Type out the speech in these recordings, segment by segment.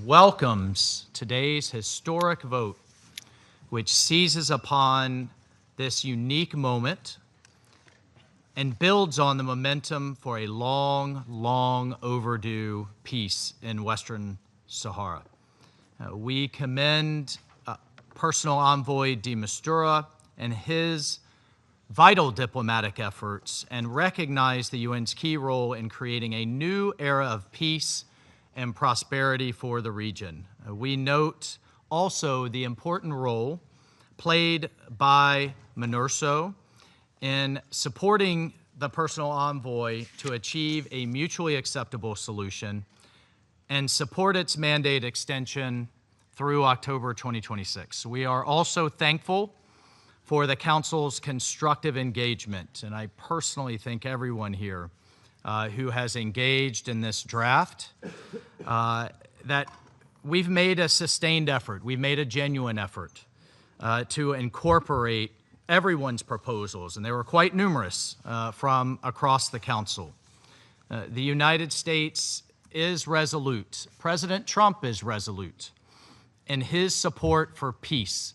welcomes today's historic vote, which seizes upon this unique moment and builds on the momentum for a long, long overdue peace in Western Sahara. We commend Personal Envoy de Mistura and his vital diplomatic efforts and recognize the UN's key role in creating a new era of peace and prosperity for the region. We note also the important role played by MINURSO in supporting the personal envoy to achieve a mutually acceptable solution and support its mandate extension through October 2026. We are also thankful for the Council's constructive engagement, and I personally thank everyone here who has engaged in this draft, that we've made a sustained effort, we've made a genuine effort to incorporate everyone's proposals, and they were quite numerous from across the Council. The United States is resolute. President Trump is resolute in his support for peace.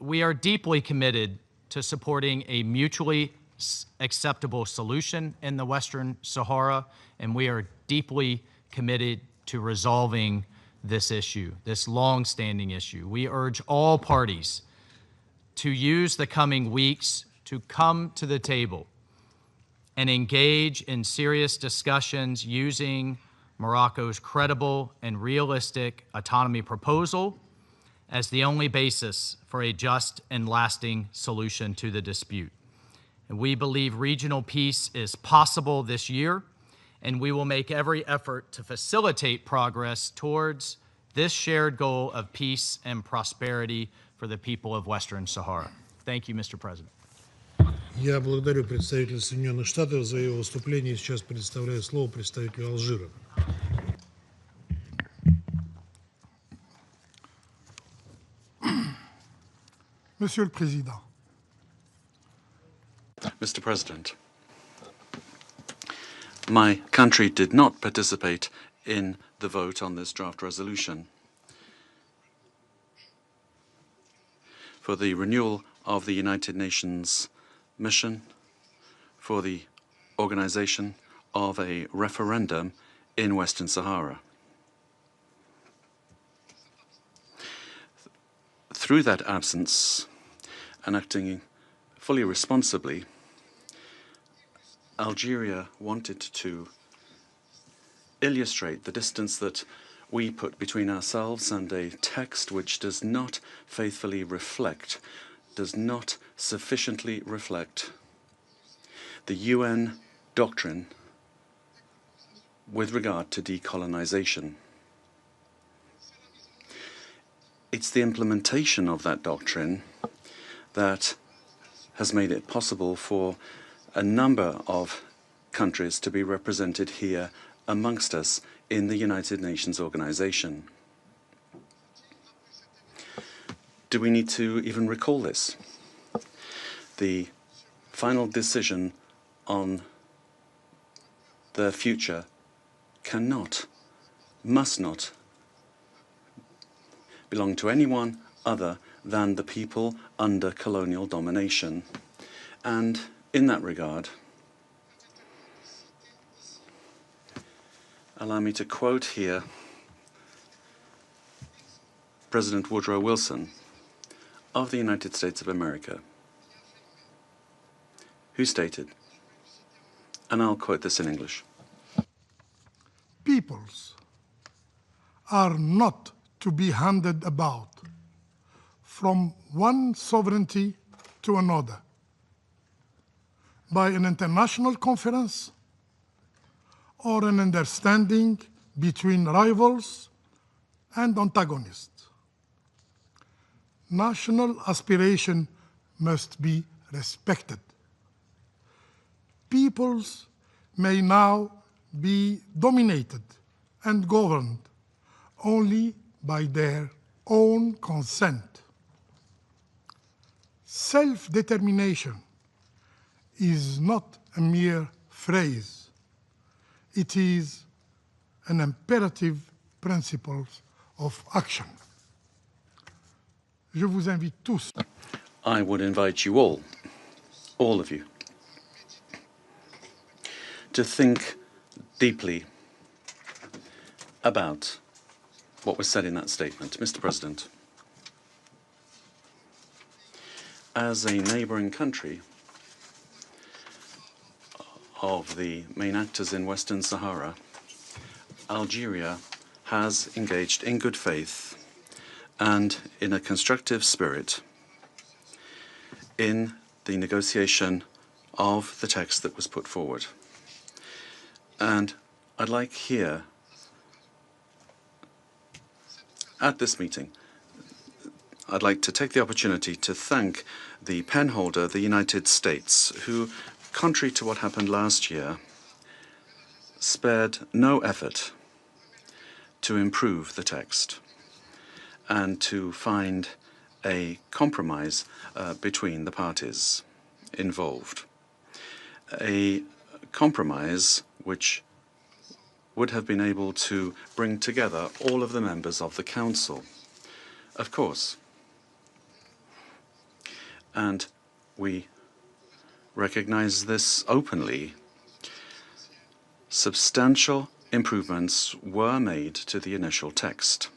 We are deeply committed to supporting a mutually acceptable solution in the Western Sahara, and we are deeply committed to resolving this issue, this long-standing issue. We urge all parties to use the coming weeks to come to the table and engage in serious discussions using Morocco's credible and realistic autonomy proposal as the only basis for a just and lasting solution to the dispute. And we believe regional peace is possible this year, and we will make every effort to facilitate progress towards this shared goal of peace and prosperity for the people of Western Sahara. Thank you, Mr. President. Я благодарю представителя Соединенных Штатов за его выступление. Сейчас предоставляю слово представителю Алжира. Monsieur le Président. Mr. President, my country did not participate in the vote on this draft resolution for the renewal of the United Nations mission for the organization of a referendum in Western Sahara. Through that absence, and acting fully responsibly, Algeria wanted to illustrate the distance that we put between ourselves and a text which does not faithfully reflect, does not sufficiently reflect the UN doctrine with regard to decolonization. It's the implementation of that doctrine that has made it possible for a number of countries to be represented here amongst us in the United Nations organization. Do we need to even recall this? The final decision on the future cannot, must not belong to anyone other than the people under colonial domination. And in that regard, allow me to quote here President Woodrow Wilson of the United States of America, who stated, and I'll quote this in English, Peoples are not to be handed about from one sovereignty to another by an international conference or an understanding between rivals and antagonists. National aspiration must be respected. Peoples may now be dominated and governed only by their own consent. Self-determination is not a mere phrase. It is an imperative principles of action. Je vous invite tous. I would invite you all of you, to think deeply about what was said in that statement. Mr. President, as a neighbouring country of the main actors in Western Sahara, Algeria has engaged in good faith and in a constructive spirit in the negotiation of the text that was put forward. And I'd like here, at this meeting, I'd like to take the opportunity to thank the penholder, the United States, who, contrary to what happened last year, spared no effort to improve the text and to find a compromise between the parties involved. A compromise which would have been able to bring together all of the members of the Council. Of course. And we recognize this openly. Substantial improvements were made to the initial text.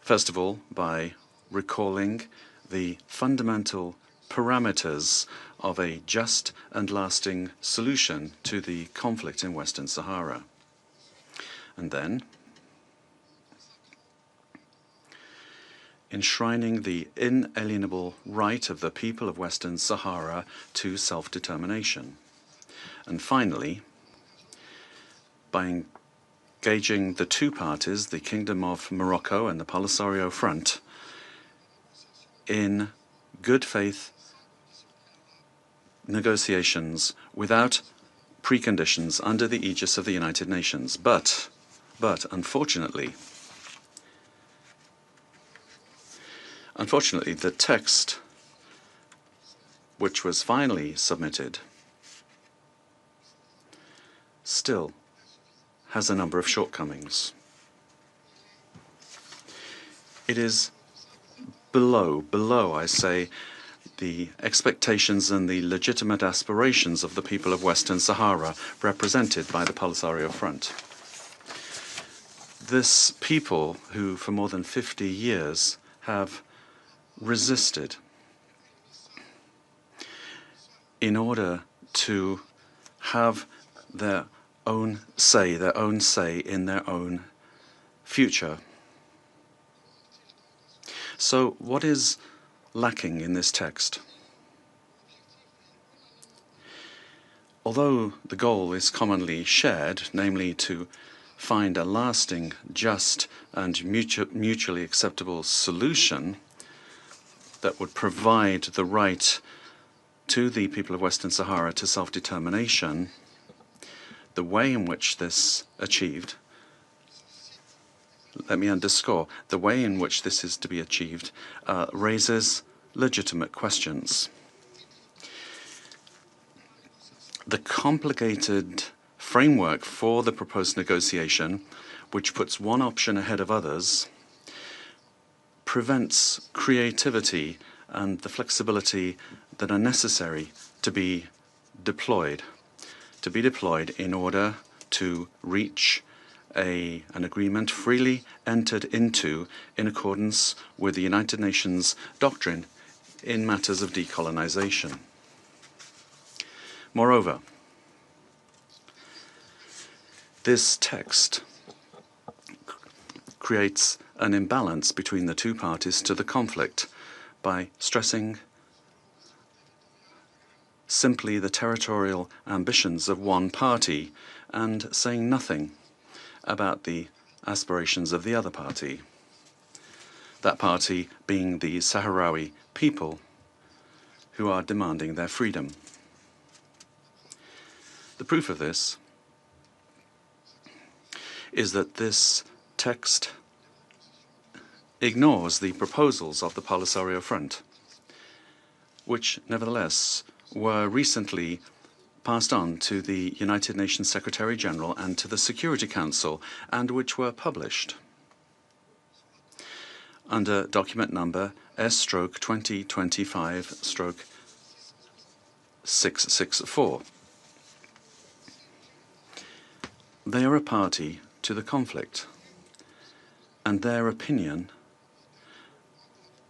First of all, by recalling the fundamental parameters of a just and lasting solution to the conflict in Western Sahara. And then, enshrining the inalienable right of the people of Western Sahara to self-determination. And finally, by engaging the two parties, the Kingdom of Morocco and the Polisario Front, in good faith negotiations without preconditions under the aegis of the United Nations. But unfortunately, the text which was finally submitted still has a number of shortcomings. It is below, I say, the expectations and the legitimate aspirations of the people of Western Sahara, represented by the Polisario Front. This people who, for more than 50 years, have resisted in order to have their own say in their own future. So what is lacking in this text? Although the goal is commonly shared, namely to find a lasting, just and mutually acceptable solution that would provide the right to the people of Western Sahara to self-determination, the way in which this achieved, let me underscore, the way in which this is to be achieved raises legitimate questions. The complicated framework for the proposed negotiation, which puts one option ahead of others, prevents creativity and the flexibility that are necessary to be deployed in order to reach an agreement freely entered into in accordance with the United Nations doctrine in matters of decolonization. Moreover, this text creates an imbalance between the two parties to the conflict by stressing simply the territorial ambitions of one party and saying nothing about the aspirations of the other party, that party being the Sahrawi people who are demanding their freedom. The proof of this is that this text ignores the proposals of the Polisario Front, which nevertheless were recently passed on to the United Nations Secretary General and to the Security Council, and which were published. under document number S/2025/664. They are a party to the conflict, and their opinion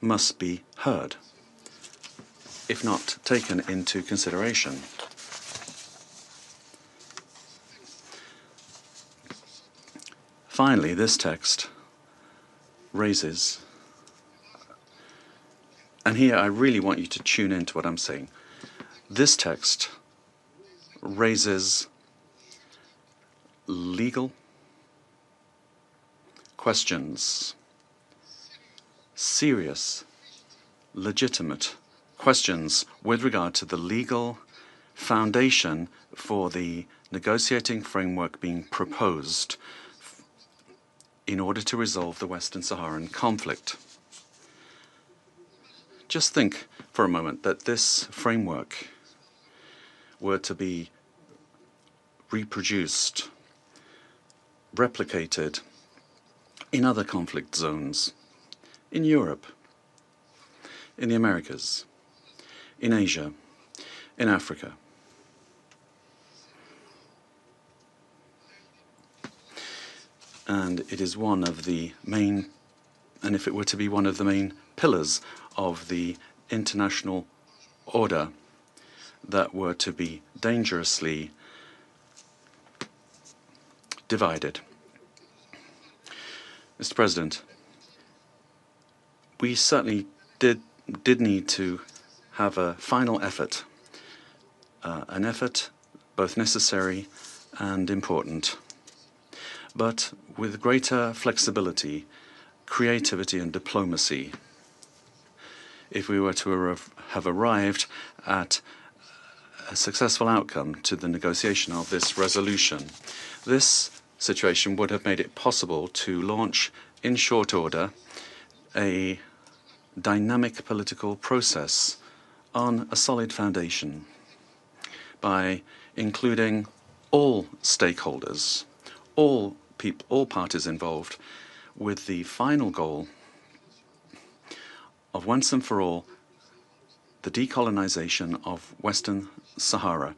must be heard, if not taken into consideration. Finally, this text raises, and here I really want you to tune into what I'm saying, this text raises legal questions, serious, legitimate questions with regard to the legal foundation for the negotiating framework being proposed in order to resolve the Western Saharan conflict. Just think for a moment that this framework were to be reproduced, replicated in other conflict zones, in Europe, in the Americas, in Asia, in Africa. And it is one of the main, and if it were to be one of the main pillars of the international order that were to be dangerously divided. Mr. President, we certainly did need to have a final effort, an effort both necessary and important, but with greater flexibility, creativity and diplomacy, if we were to have arrived at a successful outcome to the negotiation of this resolution. This situation would have made it possible to launch in short order a dynamic political process on a solid foundation by including all stakeholders, all parties involved, with the final goal of once and for all the decolonization of Western Sahara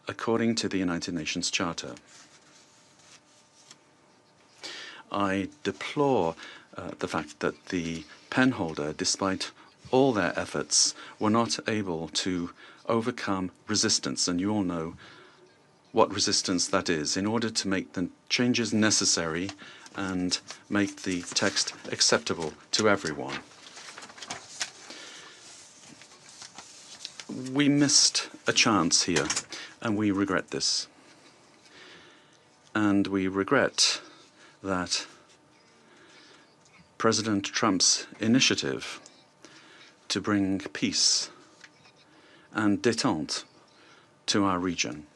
according to the United Nations Charter. I deplore the fact that the penholder, despite all their efforts, were not able to overcome resistance, and you all know what resistance that is, in order to make the changes necessary and make the text acceptable to everyone. We missed a chance here, and we regret this. And we regret that President Trump's initiative to bring peace and détente to our region,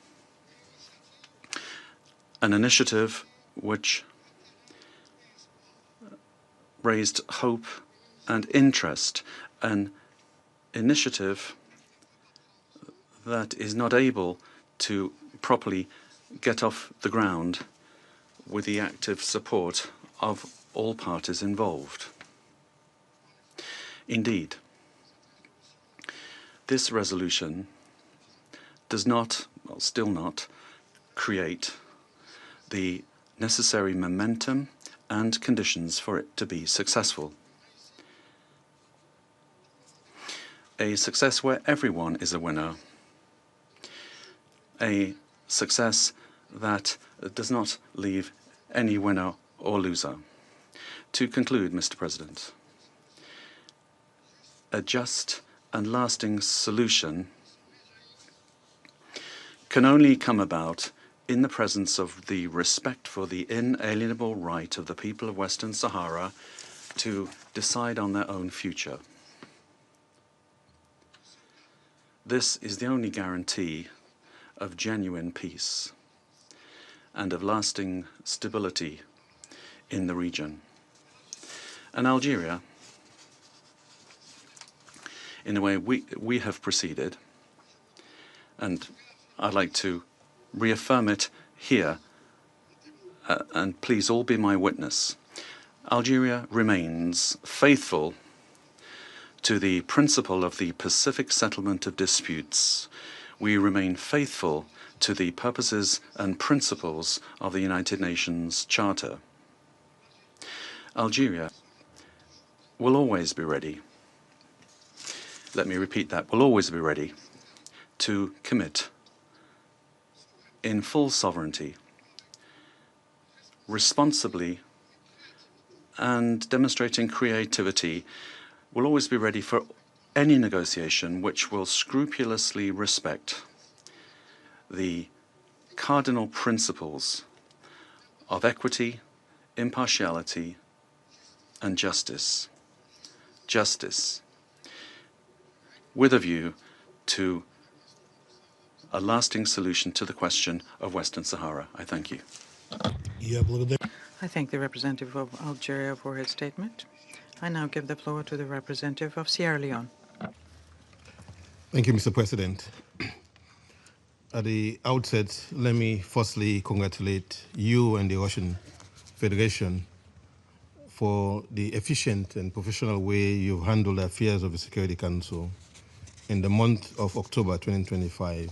an initiative which raised hope and interest, an initiative that is not able to properly get off the ground with the active support of all parties involved. Indeed, this resolution does not, well, still not, create the necessary momentum and conditions for it to be successful. A success where everyone is a winner. A success that does not leave any winner or loser. To conclude, Mr. President, a just and lasting solution can only come about in the presence of the respect for the inalienable right of the people of Western Sahara to decide on their own future. This is the only guarantee of genuine peace and of lasting stability in the region. And Algeria, in the way we have proceeded, and I'd like to reaffirm it here, and please all be my witness, Algeria remains faithful to the principle of the Pacific settlement of disputes. We remain faithful to the purposes and principles of the United Nations Charter. Algeria will always be ready. Let me repeat that, will always be ready to commit in full sovereignty, responsibly, and demonstrating creativity, will always be ready for any negotiation which will scrupulously respect the cardinal principles of equity, impartiality, and justice. Justice, with a view to a lasting solution to the question of Western Sahara. I thank you. Я благодарю. I thank the representative of Algeria for his statement. I now give the floor to the representative of Sierra Leone. Thank you, Mr. President. At the outset, let me firstly congratulate you and the Russian Federation for the efficient and professional way you've handled the affairs of the Security Council in the month of October 2025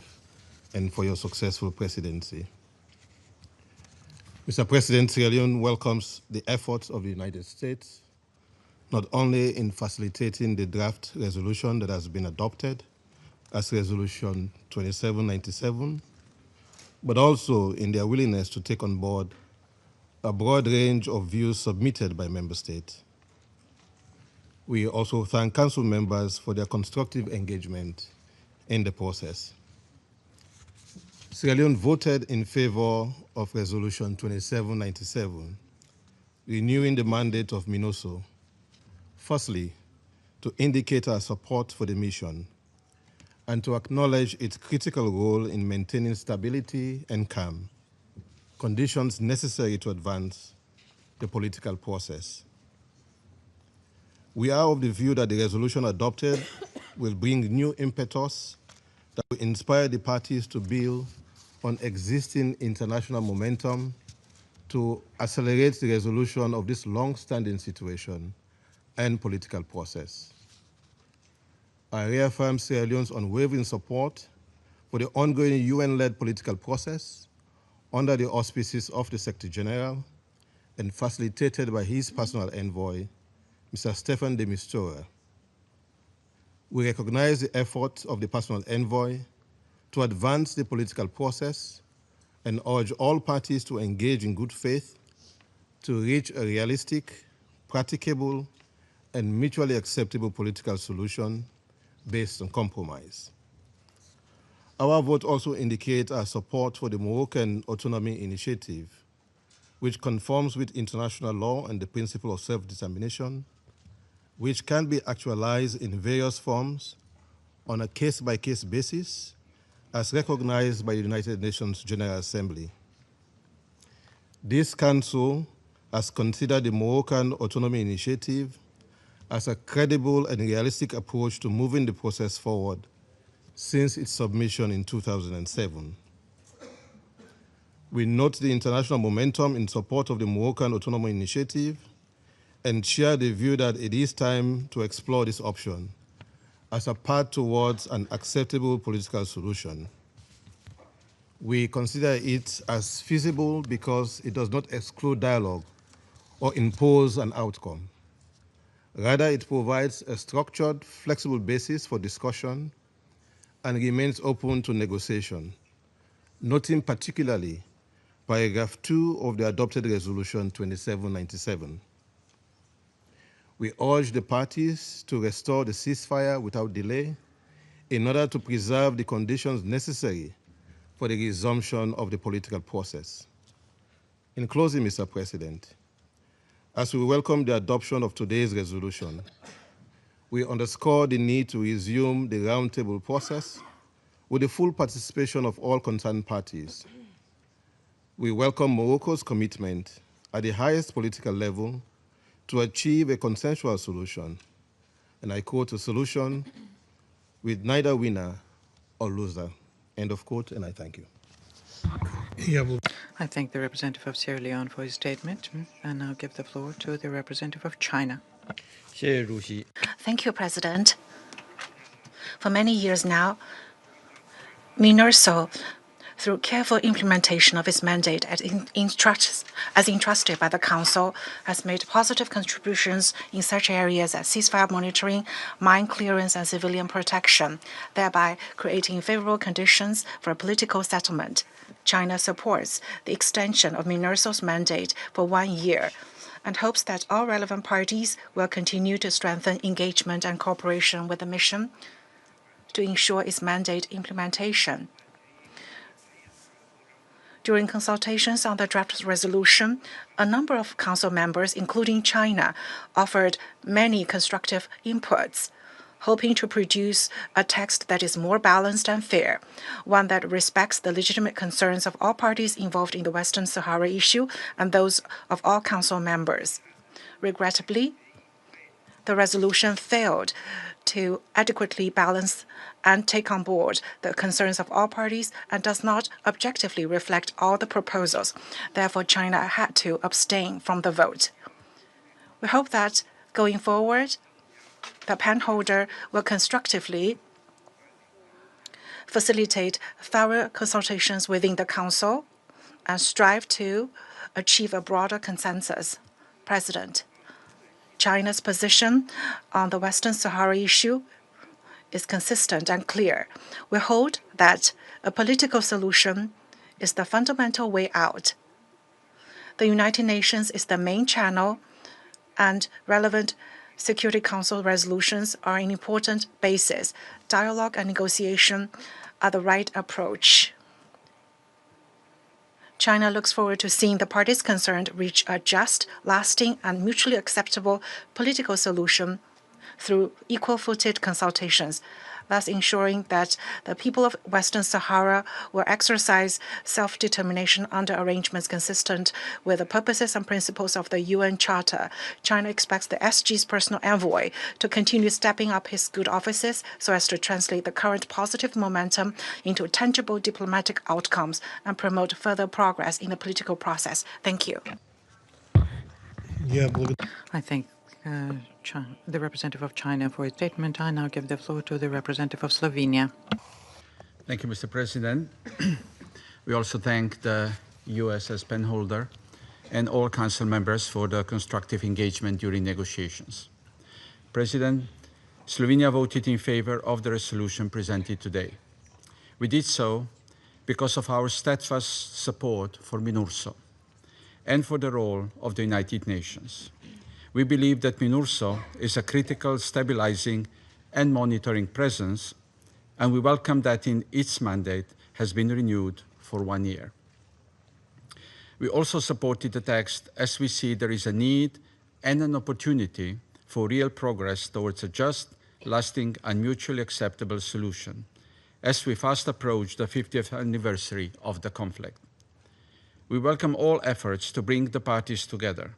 and for your successful presidency. Mr. President, Sierra Leone welcomes the efforts of the United States, not only in facilitating the draft resolution that has been adopted as Resolution 2797, but also in their willingness to take on board a broad range of views submitted by member states. We also thank Council members for their constructive engagement in the process. Sierra Leone voted in favor of Resolution 2797, renewing the mandate of MINUSO, firstly, to indicate our support for the mission and to acknowledge its critical role in maintaining stability and calm, conditions necessary to advance the political process. We are of the view that the resolution adopted will bring new impetus that will inspire the parties to build on existing international momentum to accelerate the resolution of this long-standing situation and political process. I reaffirm Sierra Leone's unwavering support for the ongoing UN-led political process under the auspices of the Secretary General and facilitated by his personal envoy, Mr. Stefan de Mistura. We recognize the efforts of the personal envoy to advance the political process and urge all parties to engage in good faith to reach a realistic, practicable, and mutually acceptable political solution based on compromise. Our vote also indicates our support for the Moroccan Autonomy initiative, which conforms with international law and the principle of self-determination, which can be actualized in various forms on a case-by-case basis as recognized by the United Nations General Assembly. This Council has considered the Moroccan Autonomy Initiative as a credible and realistic approach to moving the process forward since its submission in 2007. We note the international momentum in support of the Moroccan Autonomy Initiative and share the view that it is time to explore this option as a path towards an acceptable political solution. We consider it as feasible because it does not exclude dialogue or impose an outcome. Rather, it provides a structured, flexible basis for discussion and remains open to negotiation, noting particularly paragraph 2 of the adopted Resolution 2797. We urge the parties to restore the ceasefire without delay in order to preserve the conditions necessary for the resumption of the political process. In closing, Mr. President, as we welcome the adoption of today's resolution, we underscore the need to resume the roundtable process with the full participation of all concerned parties. We welcome Morocco's commitment at the highest political level to achieve a consensual solution, and I quote, a solution with neither winner or loser, end of quote, and I thank you. Я благодарю. I thank the representative of Sierra Leone for his statement, and now give the floor to the representative of China. 谢谢主席。 Thank you, President. For many years now, MINURSO, through careful implementation of its mandate as entrusted by the Council, has made positive contributions in such areas as ceasefire monitoring, mine clearance, and civilian protection, thereby creating favorable conditions for a political settlement. China supports the extension of MINURSO's mandate for 1 year and hopes that all relevant parties will continue to strengthen engagement and cooperation with the mission to ensure its mandate implementation. During consultations on the draft resolution, a number of Council members, including China, offered many constructive inputs, hoping to produce a text that is more balanced and fair, one that respects the legitimate concerns of all parties involved in the Western Sahara issue and those of all Council members. Regrettably, the resolution failed to adequately balance and take on board the concerns of all parties and does not objectively reflect all the proposals. Therefore, China had to abstain from the vote. We hope that going forward, the penholder will constructively facilitate thorough consultations within the Council and strive to achieve a broader consensus. President, China's position on the Western Sahara issue is consistent and clear. We hold that a political solution is the fundamental way out. The United Nations is the main channel, and relevant Security Council resolutions are an important basis. Dialogue and negotiation are the right approach. China looks forward to seeing the parties concerned reach a just, lasting, and mutually acceptable political solution through equal-footed consultations, thus ensuring that the people of Western Sahara will exercise self-determination under arrangements consistent with the purposes and principles of the UN Charter. China expects the SG's personal envoy to continue stepping up his good offices so as to translate the current positive momentum into tangible diplomatic outcomes and promote further progress in the political process. Thank you. I thank the representative of China for his statement. I now give the floor to the representative of Slovenia. Thank you, Mr. President. We also thank the US as penholder and all Council members for the constructive engagement during negotiations. President, Slovenia voted in favor of the resolution presented today. We did so because of our steadfast support for MINURSO and for the role of the United Nations. We believe that MINURSO is a critical stabilizing and monitoring presence, and we welcome that its mandate has been renewed for 1 year. We also supported the text as we see there is a need and an opportunity for real progress towards a just, lasting, and mutually acceptable solution as we fast approach the 50th anniversary of the conflict. We welcome all efforts to bring the parties together,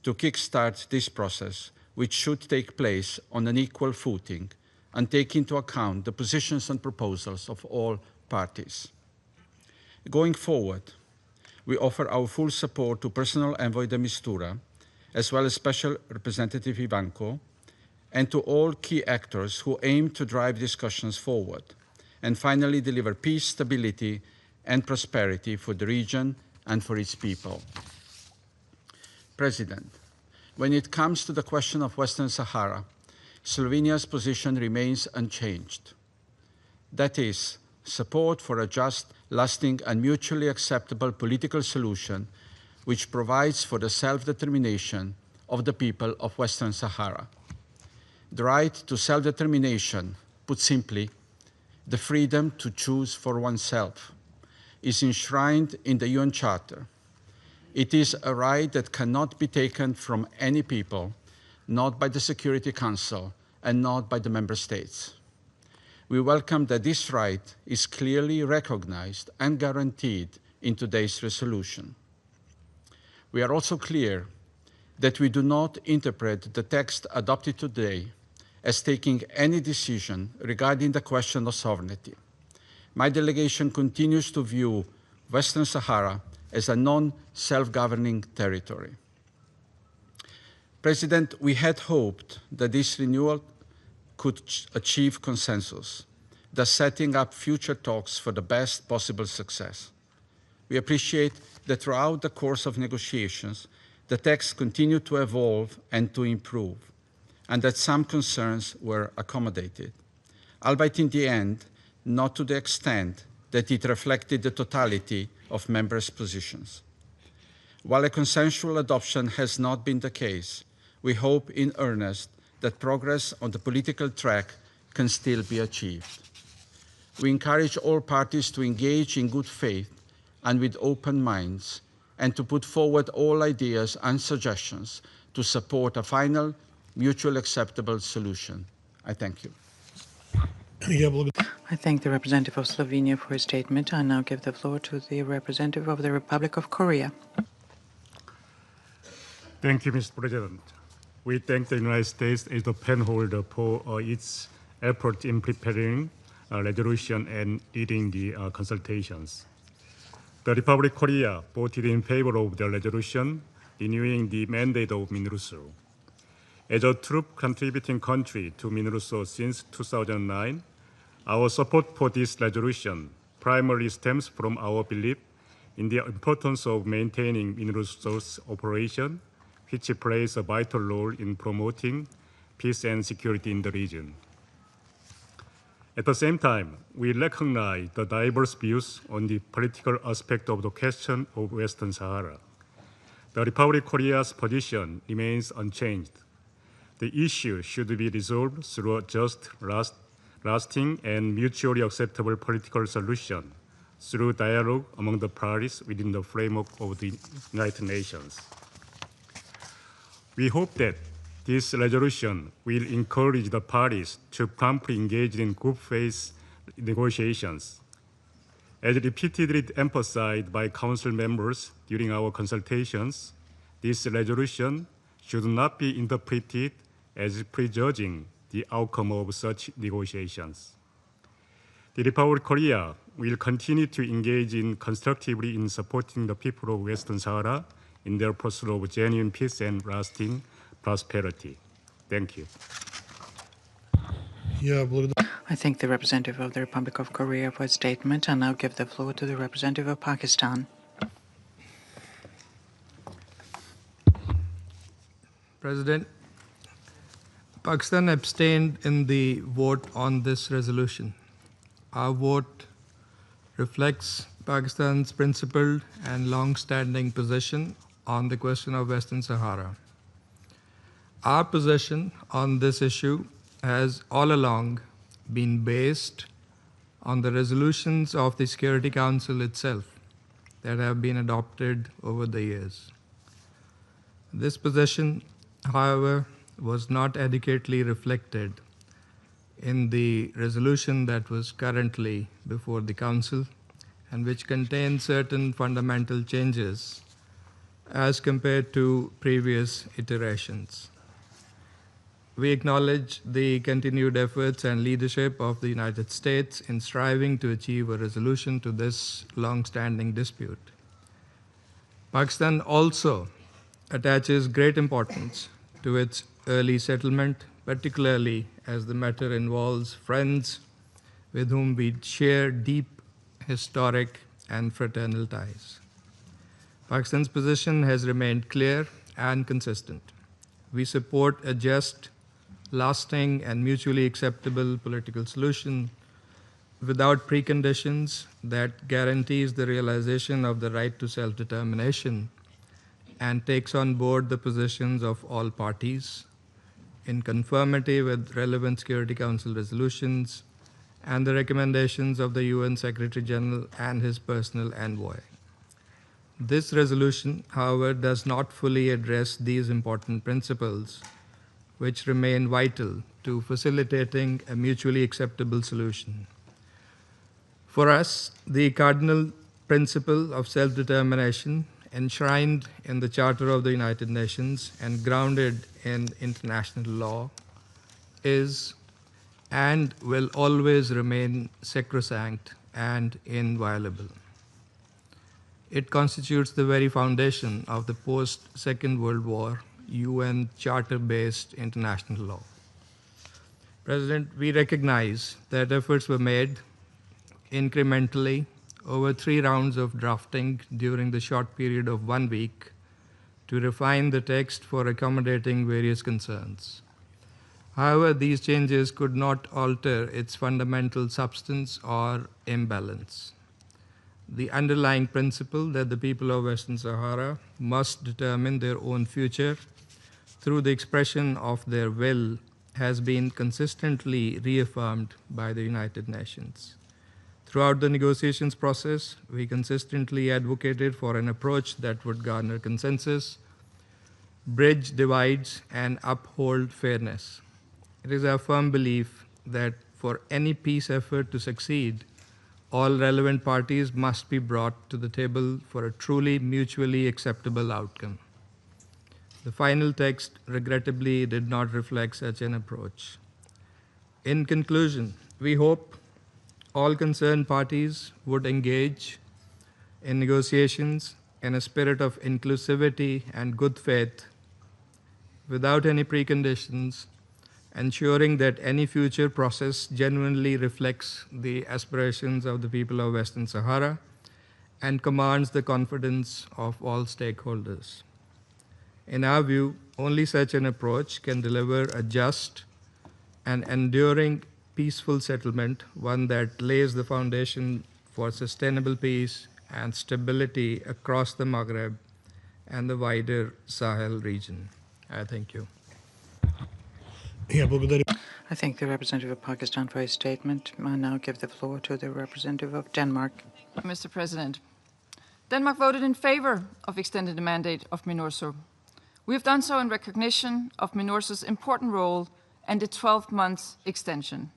to kickstart this process, which should take place on an equal footing and take into account the positions and proposals of all parties. Going forward, we offer our full support to Personal Envoy de Mistura, as well as Special Representative Ivanko, and to all key actors who aim to drive discussions forward and finally deliver peace, stability, and prosperity for the region and for its people. President, when it comes to the question of Western Sahara, Slovenia's position remains unchanged. That is, support for a just, lasting, and mutually acceptable political solution which provides for the self-determination of the people of Western Sahara. The right to self-determination, put simply, the freedom to choose for oneself, is enshrined in the UN Charter. It is a right that cannot be taken from any people, not by the Security Council and not by the member states. We welcome that this right is clearly recognized and guaranteed in today's resolution. We are also clear that we do not interpret the text adopted today as taking any decision regarding the question of sovereignty. My delegation continues to view Western Sahara as a non-self-governing territory. President, we had hoped that this renewal could achieve consensus, thus setting up future talks for the best possible success. We appreciate that throughout the course of negotiations, the text continued to evolve and to improve, and that some concerns were accommodated, albeit in the end, not to the extent that it reflected the totality of members' positions. While a consensual adoption has not been the case, we hope in earnest that progress on the political track can still be achieved. We encourage all parties to engage in good faith and with open minds, and to put forward all ideas and suggestions to support a final, mutually acceptable solution. I thank you. I thank the representative of Slovenia for his statement. I now give the floor to the representative of the Republic of Korea. Thank you, Mr. President. We thank the United States as the penholder for its effort in preparing a resolution and leading the consultations. The Republic of Korea voted in favor of the resolution renewing the mandate of MINURSO. As a troop contributing country to MINURSO since 2009, our support for this resolution primarily stems from our belief in the importance of maintaining MINURSO's operation, which plays a vital role in promoting peace and security in the region. At the same time, we recognize the diverse views on the political aspect of the question of Western Sahara. The Republic of Korea's position remains unchanged. The issue should be resolved through a just, lasting, and mutually acceptable political solution through dialogue among the parties within the framework of the United Nations. We hope that this resolution will encourage the parties to promptly engage in good faith negotiations. As repeatedly emphasized by Council members during our consultations, this resolution should not be interpreted as prejudging the outcome of such negotiations. The Republic of Korea will continue to engage constructively in supporting the people of Western Sahara in their pursuit of genuine peace and lasting prosperity. Thank you. I thank the representative of the Republic of Korea for his statement. I now give the floor to the representative of Pakistan. President, Pakistan abstained in the vote on this resolution. Our vote reflects Pakistan's principled and long-standing position on the question of Western Sahara. Our position on this issue has all along been based on the resolutions of the Security Council itself that have been adopted over the years. This position, however, was not adequately reflected in the resolution that was currently before the Council and which contains certain fundamental changes as compared to previous iterations. We acknowledge the continued efforts and leadership of the United States in striving to achieve a resolution to this long-standing dispute. Pakistan also attaches great importance to its early settlement, particularly as the matter involves friends with whom we share deep historic and fraternal ties. Pakistan's position has remained clear and consistent. We support a just, lasting, and mutually acceptable political solution without preconditions that guarantees the realization of the right to self-determination and takes on board the positions of all parties in conformity with relevant Security Council resolutions and the recommendations of the UN Secretary General and his personal envoy. This resolution, however, does not fully address these important principles, which remain vital to facilitating a mutually acceptable solution. For us, the cardinal principle of self-determination, enshrined in the Charter of the United Nations and grounded in international law, is and will always remain sacrosanct and inviolable. It constitutes the very foundation of the post-Second World War UN Charter-based international law. President, we recognize that efforts were made incrementally over 3 rounds of drafting during the short period of 1 week to refine the text for accommodating various concerns. However, these changes could not alter its fundamental substance or imbalance. The underlying principle that the people of Western Sahara must determine their own future through the expression of their will has been consistently reaffirmed by the United Nations. Throughout the negotiations process, we consistently advocated for an approach that would garner consensus, bridge divides, and uphold fairness. It is our firm belief that for any peace effort to succeed, all relevant parties must be brought to the table for a truly mutually acceptable outcome. The final text, regrettably, did not reflect such an approach. In conclusion, we hope all concerned parties would engage in negotiations in a spirit of inclusivity and good faith, without any preconditions, ensuring that any future process genuinely reflects the aspirations of the people of Western Sahara and commands the confidence of all stakeholders. In our view, only such an approach can deliver a just and enduring peaceful settlement, one that lays the foundation for sustainable peace and stability across the Maghreb and the wider Sahel region. I thank you. Я благодарю. I thank the representative of Pakistan for his statement. I now give the floor to the representative of Denmark. Mr. President, Denmark voted in favor of extending the mandate of MINURSO. We have done so in recognition of MINURSO's important role and the 12-month extension.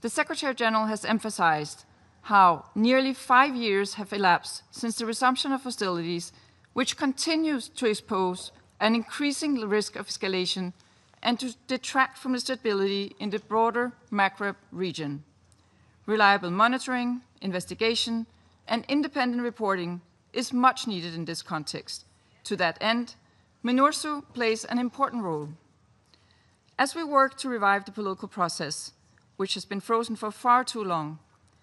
The Secretary General has emphasized how nearly 5 years have elapsed since the resumption of hostilities, which continues to expose an increasing risk of escalation and to detract from the stability in the broader Maghreb region. Reliable monitoring, investigation, and independent reporting is much needed in this context. To that end, MINURSO plays an important role. As we work to revive the political process, which has been frozen for far too long,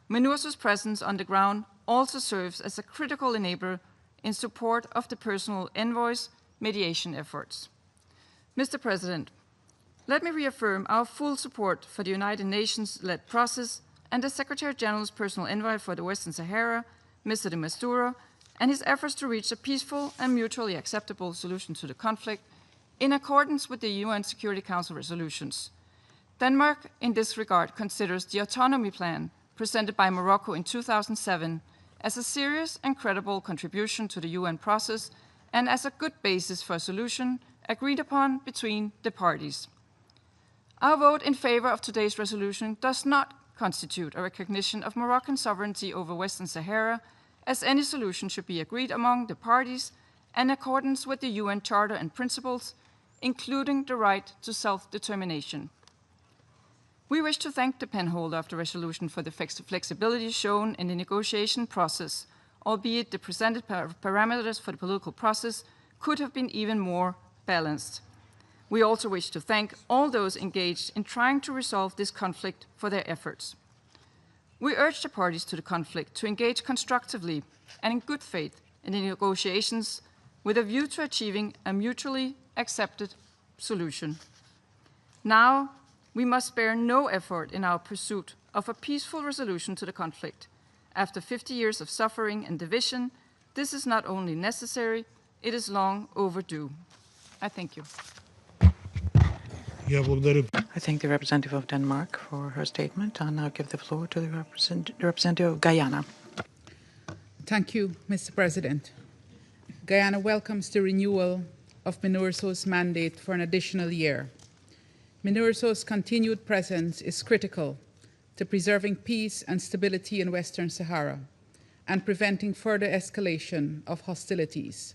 MINURSO's presence on the ground also serves as a critical enabler in support of the personal envoy's mediation efforts. Mr. President, let me reaffirm our full support for the United Nations-led process and the Secretary General's personal envoy for the Western Sahara, Mr. de Mistura, and his efforts to reach a peaceful and mutually acceptable solution to the conflict in accordance with the UN Security Council resolutions. Denmark, in this regard, considers the Autonomy plan presented by Morocco in 2007 as a serious and credible contribution to the UN process and as a good basis for a solution agreed upon between the parties. Our vote in favor of today's resolution does not constitute a recognition of Moroccan sovereignty over Western Sahara, as any solution should be agreed among the parties in accordance with the UN Charter and principles, including the right to self-determination. We wish to thank the penholder of the resolution for the flexibility shown in the negotiation process, albeit the presented parameters for the political process could have been even more balanced. We also wish to thank all those engaged in trying to resolve this conflict for their efforts. We urge the parties to the conflict to engage constructively and in good faith in the negotiations with a view to achieving a mutually accepted solution. Now, we must spare no effort in our pursuit of a peaceful resolution to the conflict. After 50 years of suffering and division, this is not only necessary, it is long overdue. I thank you. Я благодарю. I thank the representative of Denmark for her statement. I'll now give the floor to the representative of Guyana. Thank you, Mr. President. Guyana welcomes the renewal of MINURSO's mandate for an additional year. MINURSO's continued presence is critical to preserving peace and stability in Western Sahara and preventing further escalation of hostilities.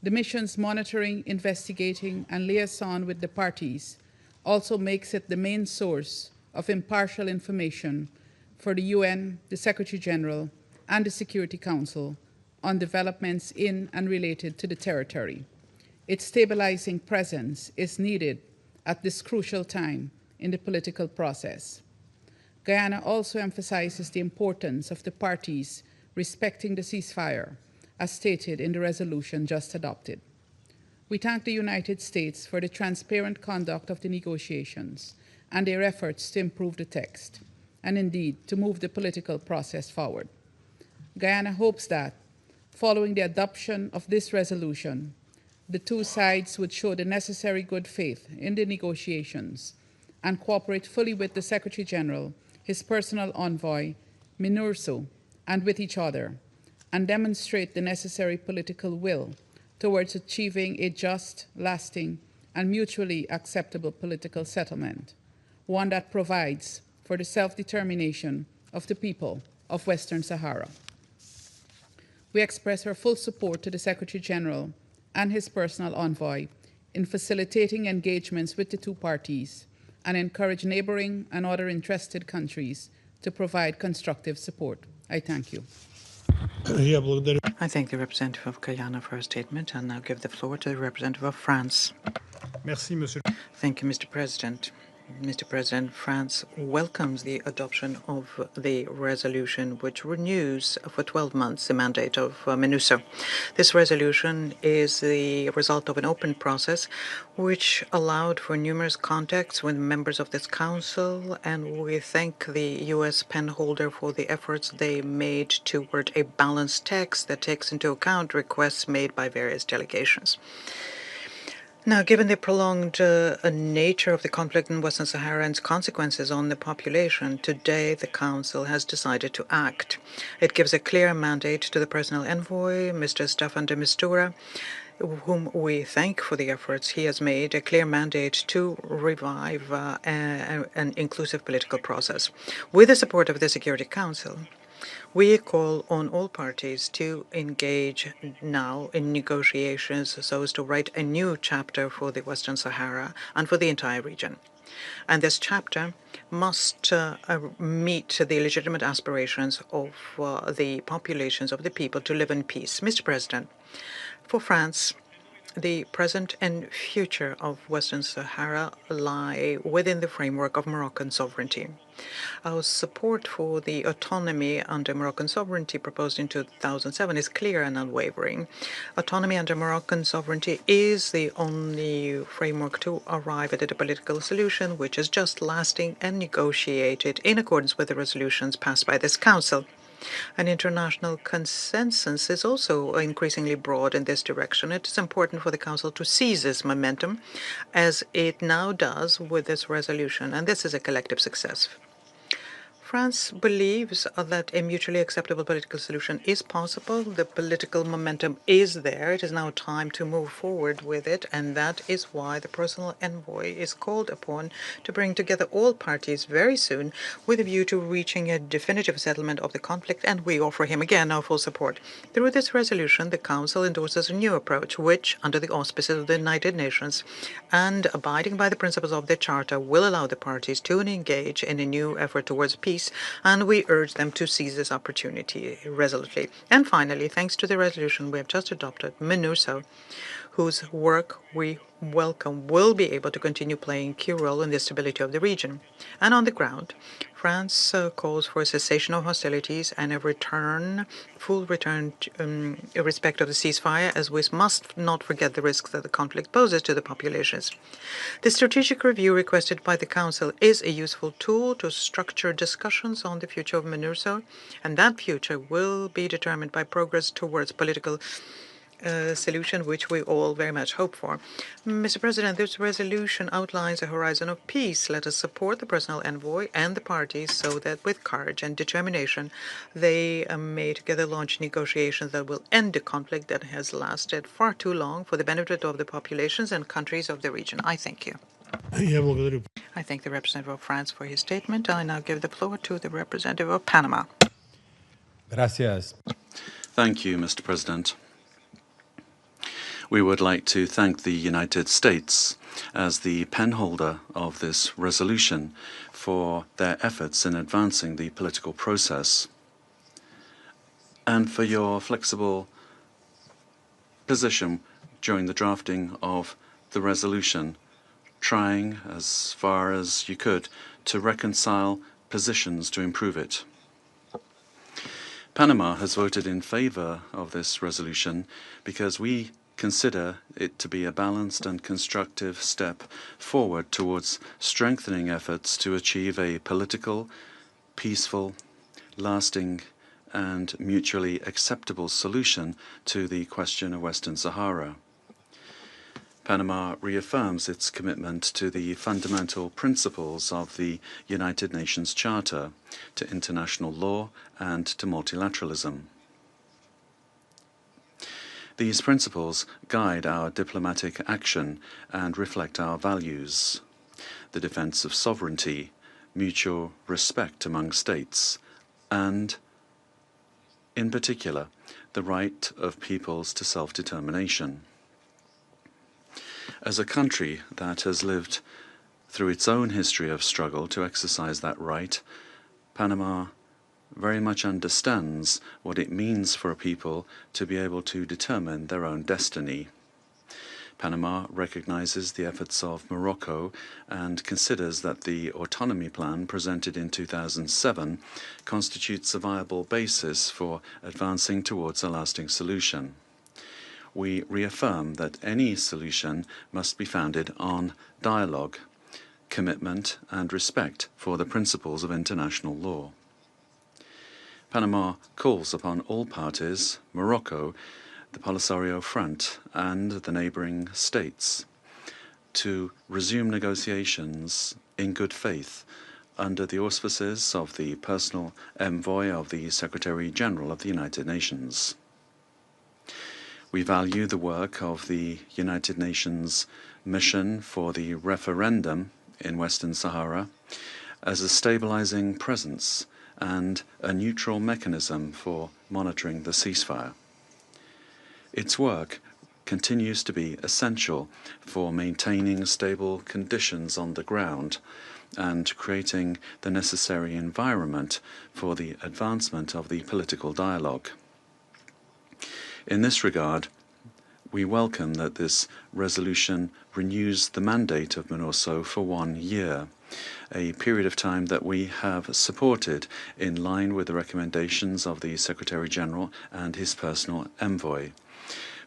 The mission's monitoring, investigating, and liaison with the parties also makes it the main source of impartial information for the UN, the Secretary General, and the Security Council on developments in and related to the territory. Its stabilizing presence is needed at this crucial time in the political process. Guyana also emphasizes the importance of the parties respecting the ceasefire, as stated in the resolution just adopted. We thank the United States for the transparent conduct of the negotiations and their efforts to improve the text, and indeed to move the political process forward. Guyana hopes that, following the adoption of this resolution, the two sides would show the necessary good faith in the negotiations and cooperate fully with the Secretary General, his personal envoy, MINURSO, and with each other, and demonstrate the necessary political will towards achieving a just, lasting, and mutually acceptable political settlement, one that provides for the self-determination of the people of Western Sahara. We express our full support to the Secretary General and his personal envoy in facilitating engagements with the two parties and encourage neighboring and other interested countries to provide constructive support. I thank you. I thank the representative of Guyana for her statement and now give the floor to the representative of France. Merci, Monsieur. Thank you, Mr. President. Mr. President, France welcomes the adoption of the resolution which renews for 12 months the mandate of MINURSO. This resolution is the result of an open process which allowed for numerous contacts with members of this council, and we thank the U.S. penholder for the efforts they made toward a balanced text that takes into account requests made by various delegations. Now, given the prolonged nature of the conflict in Western Sahara and its consequences on the population, today the Council has decided to act. It gives a clear mandate to the personal envoy, Mr. Staffan de Mistura, whom we thank for the efforts he has made, a clear mandate to revive an inclusive political process. With the support of the Security Council, we call on all parties to engage now in negotiations so as to write a new chapter for the Western Sahara and for the entire region. And this chapter must meet the legitimate aspirations of the populations of the people to live in peace. Mr. President, for France, the present and future of Western Sahara lie within the framework of Moroccan sovereignty. Our support for the autonomy under Moroccan sovereignty proposed in 2007 is clear and unwavering. Autonomy under Moroccan sovereignty is the only framework to arrive at a political solution which is just, lasting, and negotiated in accordance with the resolutions passed by this Council. An international consensus is also increasingly broad in this direction. It is important for the Council to seize this momentum, as it now does with this resolution, and this is a collective success. France believes that a mutually acceptable political solution is possible. The political momentum is there. It is now time to move forward with it, and that is why the personal envoy is called upon to bring together all parties very soon with a view to reaching a definitive settlement of the conflict, and we offer him again our full support. Through this resolution, the Council endorses a new approach which, under the auspices of the United Nations and abiding by the principles of the Charter, will allow the parties to engage in a new effort towards peace, and we urge them to seize this opportunity resolutely. And finally, thanks to the resolution we have just adopted, MINURSO, whose work we welcome, will be able to continue playing a key role in the stability of the region. And on the ground, France calls for a cessation of hostilities and a full return to respect of the ceasefire, as we must not forget the risks that the conflict poses to the populations. The strategic review requested by the Council is a useful tool to structure discussions on the future of MINURSO, and that future will be determined by progress towards political solution, which we all very much hope for. Mr. President, this resolution outlines a horizon of peace. Let us support the personal envoy and the parties so that with courage and determination they may together launch negotiations that will end the conflict that has lasted far too long for the benefit of the populations and countries of the region. I thank you. I thank the representative of France for his statement. I now give the floor to the representative of Panama. Gracias. Thank you, Mr. President. We would like to thank the United States as the penholder of this resolution for their efforts in advancing the political process. and for your flexible position during the drafting of the resolution, trying as far as you could to reconcile positions to improve it. Panama has voted in favor of this resolution because we consider it to be a balanced and constructive step forward towards strengthening efforts to achieve a political, peaceful, lasting, and mutually acceptable solution to the question of Western Sahara. Panama reaffirms its commitment to the fundamental principles of the United Nations Charter, to international law, and to multilateralism. These principles guide our diplomatic action and reflect our values: the defense of sovereignty, mutual respect among states, and, in particular, the right of peoples to self-determination. As a country that has lived through its own history of struggle to exercise that right, Panama very much understands what it means for a people to be able to determine their own destiny. Panama recognizes the efforts of Morocco and considers that the Autonomy plan presented in 2007 constitutes a viable basis for advancing towards a lasting solution. We reaffirm that any solution must be founded on dialogue, commitment, and respect for the principles of international law. Panama calls upon all parties, Morocco, the Polisario Front, and the neighboring states, to resume negotiations in good faith under the auspices of the personal envoy of the Secretary-General of the United Nations. We value the work of the United Nations mission for the referendum in Western Sahara as a stabilizing presence and a neutral mechanism for monitoring the ceasefire. Its work continues to be essential for maintaining stable conditions on the ground and creating the necessary environment for the advancement of the political dialogue. In this regard, we welcome that this resolution renews the mandate of MINURSO for 1 year, a period of time that we have supported in line with the recommendations of the Secretary-General and his personal envoy.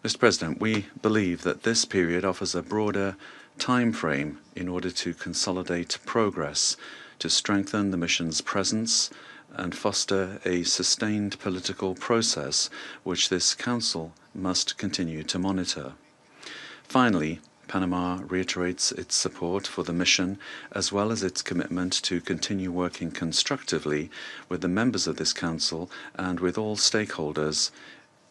Mr. President, we believe that this period offers a broader time frame in order to consolidate progress, to strengthen the mission's presence, and foster a sustained political process which this Council must continue to monitor. Finally, Panama reiterates its support for the mission as well as its commitment to continue working constructively with the members of this Council and with all stakeholders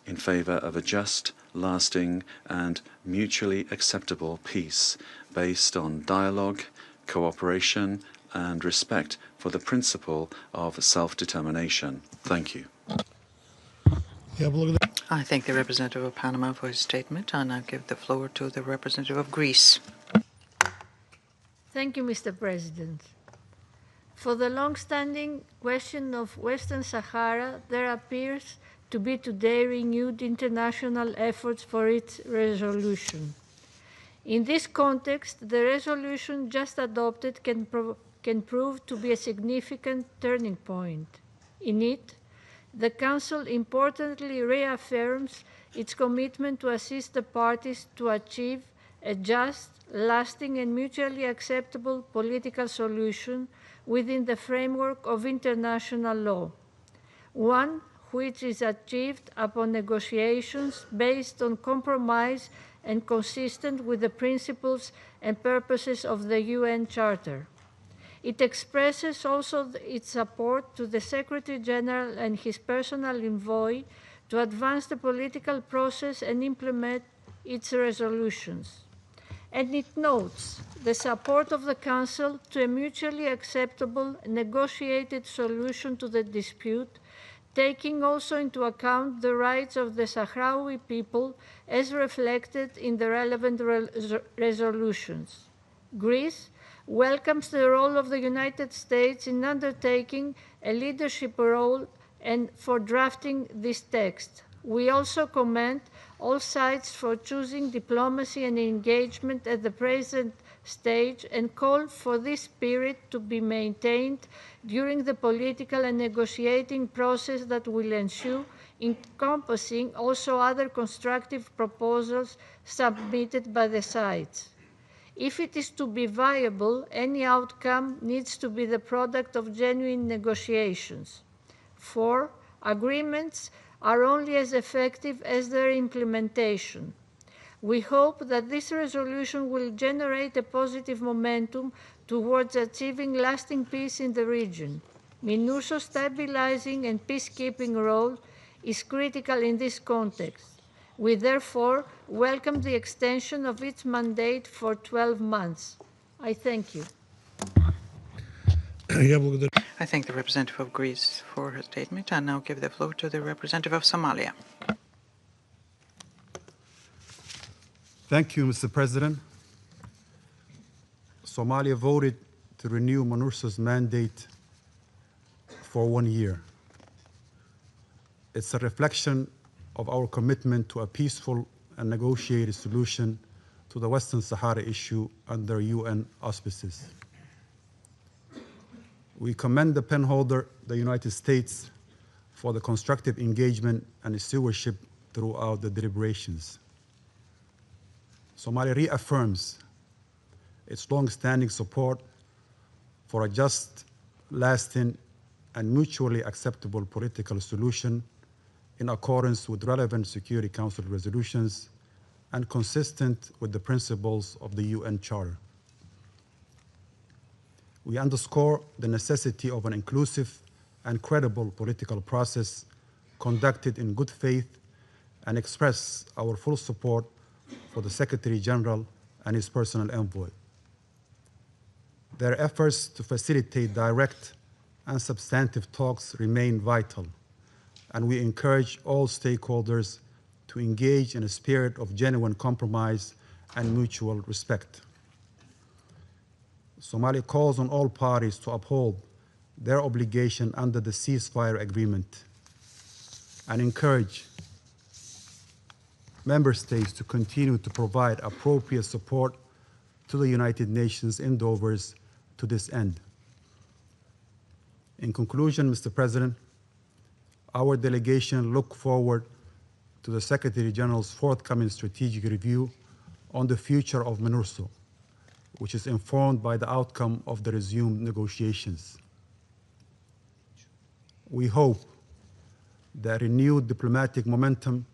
in favor of a just, lasting, and mutually acceptable peace based on dialogue, cooperation, and respect for the principle of self-determination. Thank you. I thank the representative of Panama for his statement, and I give the floor to the representative of Greece. Thank you, Mr. President. For the long-standing question of Western Sahara, there appears to be today renewed international efforts for its resolution. In this context, the resolution just adopted can prove to be a significant turning point. In it, the Council importantly reaffirms its commitment to assist the parties to achieve a just, lasting, and mutually acceptable political solution within the framework of international law, one which is achieved upon negotiations based on compromise and consistent with the principles and purposes of the UN Charter. It expresses also its support to the Secretary-General and his personal envoy to advance the political process and implement its resolutions. And it notes the support of the Council to a mutually acceptable negotiated solution to the dispute, taking also into account the rights of the Sahrawi people as reflected in the relevant resolutions. Greece welcomes the role of the United States in undertaking a leadership role and for drafting this text. We also commend all sides for choosing diplomacy and engagement at the present stage and call for this spirit to be maintained during the political and negotiating process that will ensue, encompassing also other constructive proposals submitted by the sides. If it is to be viable, any outcome needs to be the product of genuine negotiations. 4. Agreements are only as effective as their implementation. We hope that this resolution will generate a positive momentum towards achieving lasting peace in the region. MINURSO's stabilizing and peacekeeping role is critical in this context. We therefore welcome the extension of its mandate for 12 months. I thank you. I thank the representative of Greece for her statement and now give the floor to the representative of Somalia. Thank you, Mr. President. Somalia voted to renew MINURSO's mandate for 1 year. It's a reflection of our commitment to a peaceful and negotiated solution to the Western Sahara issue under UN auspices. We commend the penholder, the United States, for the constructive engagement and stewardship throughout the deliberations. Somalia reaffirms its long-standing support for a just, lasting, and mutually acceptable political solution in accordance with relevant Security Council resolutions and consistent with the principles of the UN Charter. We underscore the necessity of an inclusive and credible political process conducted in good faith and express our full support for the Secretary General and his personal envoy. Their efforts to facilitate direct and substantive talks remain vital, and we encourage all stakeholders to engage in a spirit of genuine compromise and mutual respect. Somalia calls on all parties to uphold their obligation under the ceasefire agreement and encourage member states to continue to provide appropriate support to the United Nations endeavors to this end. In conclusion, Mr. President, our delegation look forward to the Secretary General's forthcoming strategic review on the future of MINURSO, which is informed by the outcome of the resumed negotiations. We hope that renewed diplomatic momentum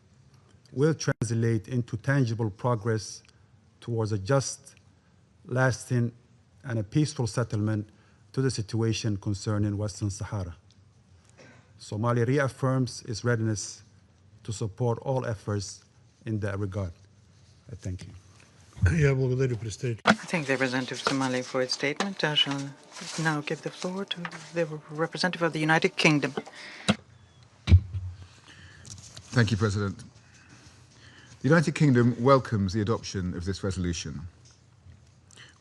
will translate into tangible progress towards a just, lasting, and a peaceful settlement to the situation concerning Western Sahara. Somalia reaffirms its readiness to support all efforts in that regard. I thank you. I thank the representative of Somalia for its statement. I shall now give the floor to the representative of the United Kingdom. Thank you, President. The United Kingdom welcomes the adoption of this resolution.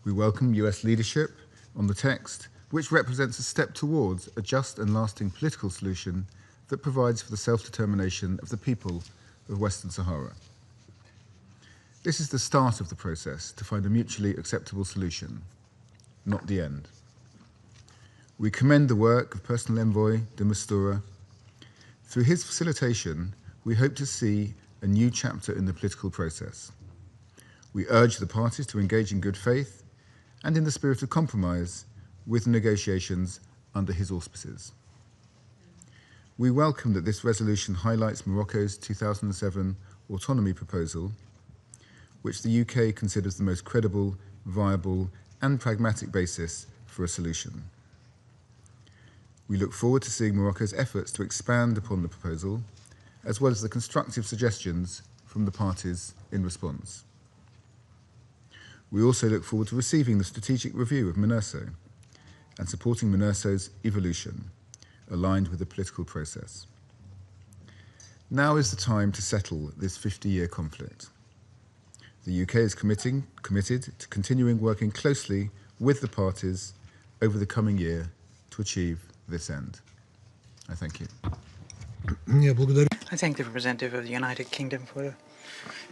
We welcome US leadership on the text, which represents a step towards a just and lasting political solution that provides for the self-determination of the people of Western Sahara. This is the start of the process to find a mutually acceptable solution, not the end. We commend the work of Personal Envoy de Mistura. Through his facilitation, we hope to see a new chapter in the political process. We urge the parties to engage in good faith and in the spirit of compromise with negotiations under his auspices. We welcome that this resolution highlights Morocco's 2007 autonomy proposal, which the UK considers the most credible, viable, and pragmatic basis for a solution. We look forward to seeing Morocco's efforts to expand upon the proposal, as well as the constructive suggestions from the parties in response. We also look forward to receiving the strategic review of MINURSO and supporting MINURSO's evolution, aligned with the political process. Now is the time to settle this 50-year conflict. The UK is committed to continuing working closely with the parties over the coming year to achieve this end. I thank you. Я благодарю. I thank the representative of the United Kingdom for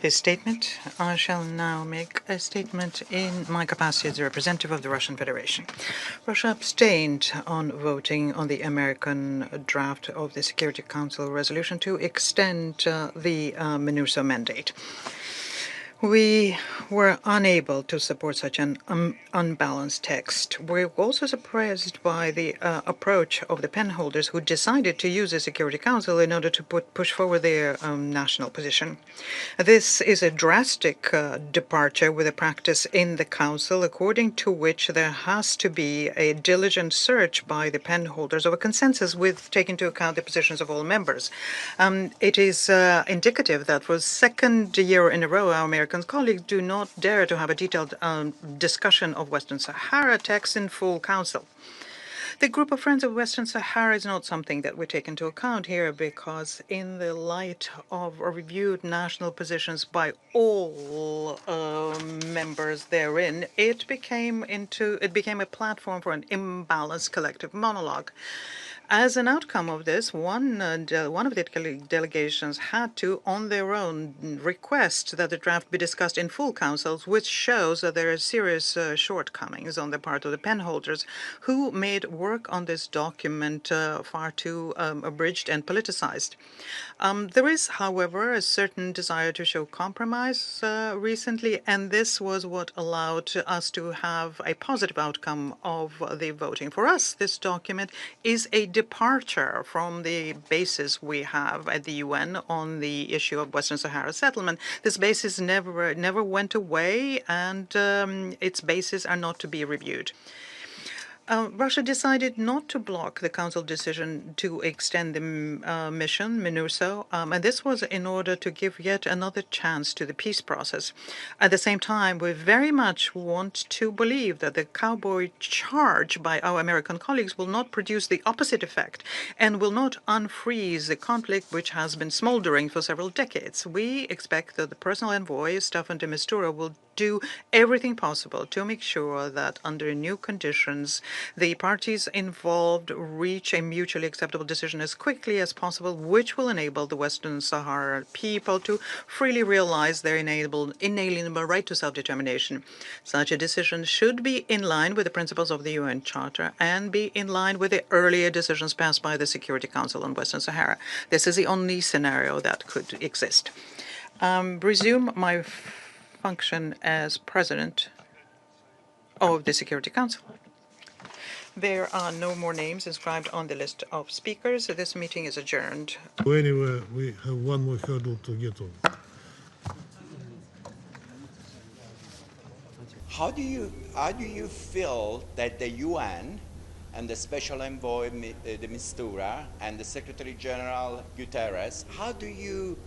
his statement. I shall now make a statement in my capacity as the representative of the Russian Federation. Russia abstained on voting on the American draft of the Security Council resolution to extend the MINURSO mandate. We were unable to support such an unbalanced text. We're also surprised by the approach of the penholders who decided to use the Security Council in order to push forward their national position. This is a drastic departure with a practice in the Council, according to which there has to be a diligent search by the penholders of a consensus with taking into account the positions of all members. It is indicative that for the second year in a row, our American colleagues do not dare to have a detailed discussion of Western Sahara text in full Council. The group of friends of Western Sahara is not something that we take into account here because in the light of reviewed national positions by all members therein, it became a platform for an imbalanced collective monologue. As an outcome of this, one of the delegations had to, on their own, request that the draft be discussed in full councils, which shows that there are serious shortcomings on the part of the penholders, who made work on this document far too abridged and politicized. There is, however, a certain desire to show compromise recently, and this was what allowed us to have a positive outcome of the voting. For us, this document is a departure from the basis we have at the UN on the issue of Western Sahara settlement. This basis never went away, and its bases are not to be reviewed. Russia decided not to block the Council decision to extend the mission, MINURSO, and this was in order to give yet another chance to the peace process. At the same time, we very much want to believe that the cowboy charge by our American colleagues will not produce the opposite effect and will not unfreeze the conflict which has been smoldering for several decades. We expect that the personal envoy, Staffan de Mistura, will do everything possible to make sure that under new conditions, the parties involved reach a mutually acceptable decision as quickly as possible, which will enable the Western Sahara people to freely realize their inalienable right to self-determination. Such a decision should be in line with the principles of the UN Charter and be in line with the earlier decisions passed by the Security Council on Western Sahara. This is the only scenario that could exist. Resume my function as President of the Security Council. There are no more names inscribed on the list of speakers. This meeting is adjourned. Anyway, we have one more hurdle to get over. How do you feel that the UN and the Special Envoy de Mistura and the Secretary General Guterres, how do you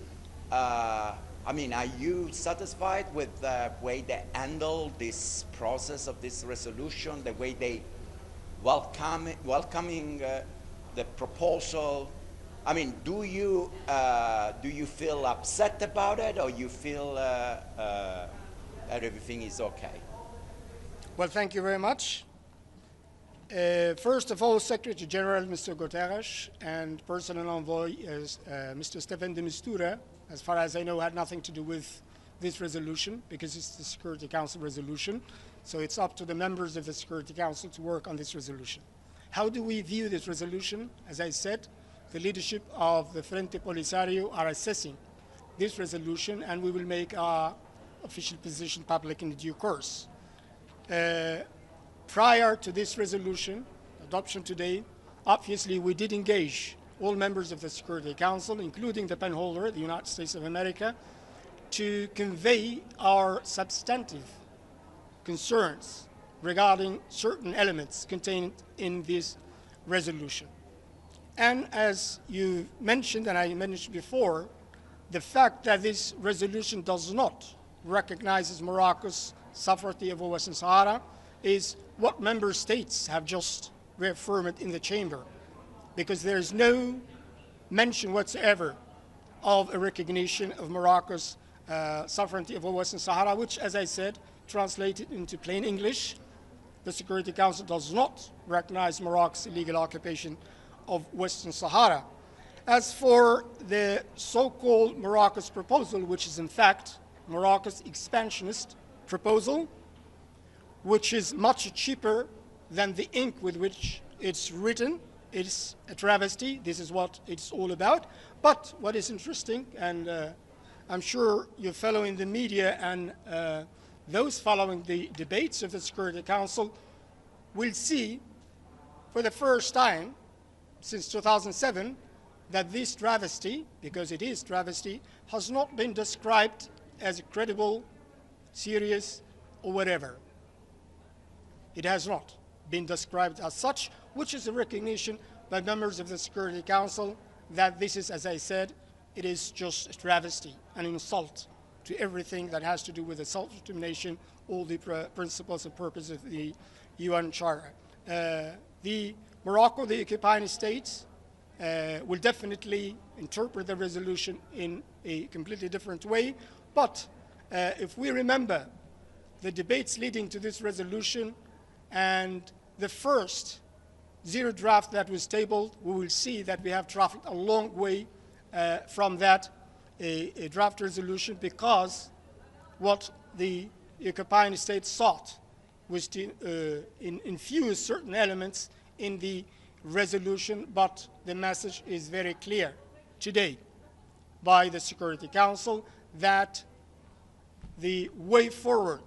are you satisfied with the way they handle this process of this resolution, the way they welcoming the proposal? I mean, do you feel upset about it, or you feel that everything is okay? Well, thank you very much. First of all, Secretary General Mr. Guterres and Personal Envoy Mr. Staffan de Mistura, as far as I know, had nothing to do with this resolution because it's the Security Council resolution. So it's up to the members of the Security Council to work on this resolution. How do we view this resolution? As I said, the leadership of the Frente Polisario are assessing this resolution, and we will make our official position public in due course. Prior to this resolution, adoption today, obviously we did engage all members of the Security Council, including the penholder, the United States of America, to convey our substantive concerns regarding certain elements contained in this resolution. And as you mentioned, and I mentioned before, the fact that this resolution does not recognize Morocco's sovereignty over Western Sahara is what member states have just reaffirmed in the chamber, because there is no mention whatsoever of a recognition of Morocco's sovereignty over Western Sahara, which, as I said, translated into plain English, the Security Council does not recognize Morocco's illegal occupation of Western Sahara. As for the so-called Morocco's proposal, which is in fact Morocco's expansionist proposal, which is much cheaper than the ink with which it's written, it's a travesty. This is what it's all about. But what is interesting, and I'm sure you're following the media and those following the debates of the Security Council will see for the first time since 2007 that this travesty, because it is travesty, has not been described as credible, serious, or whatever. It has not been described as such, which is a recognition by members of the Security Council that this is, as I said, it is just a travesty, an insult to everything that has to do with the self-determination, all the principles and purposes of the UN Charter. The Morocco, the occupying states, will definitely interpret the resolution in a completely different way. But if we remember the debates leading to this resolution and the first zero draft that was tabled, we will see that we have traveled a long way from that a draft resolution, because what the occupying states sought was to infuse certain elements in the resolution, but the message is very clear today by the Security Council that the way forward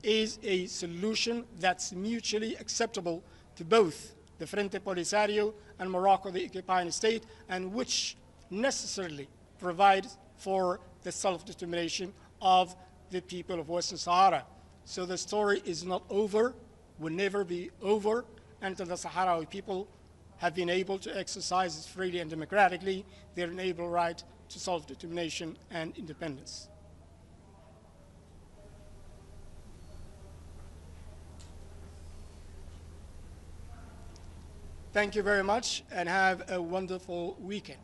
is a solution that's mutually acceptable to both the Frente Polisario and Morocco, the occupying state, and which necessarily provides for the self-determination of the people of Western Sahara. So the story is not over, will never be over, until the Sahrawi people have been able to exercise freely and democratically their inalienable right to self-determination and independence. Thank you very much, and have a wonderful weekend.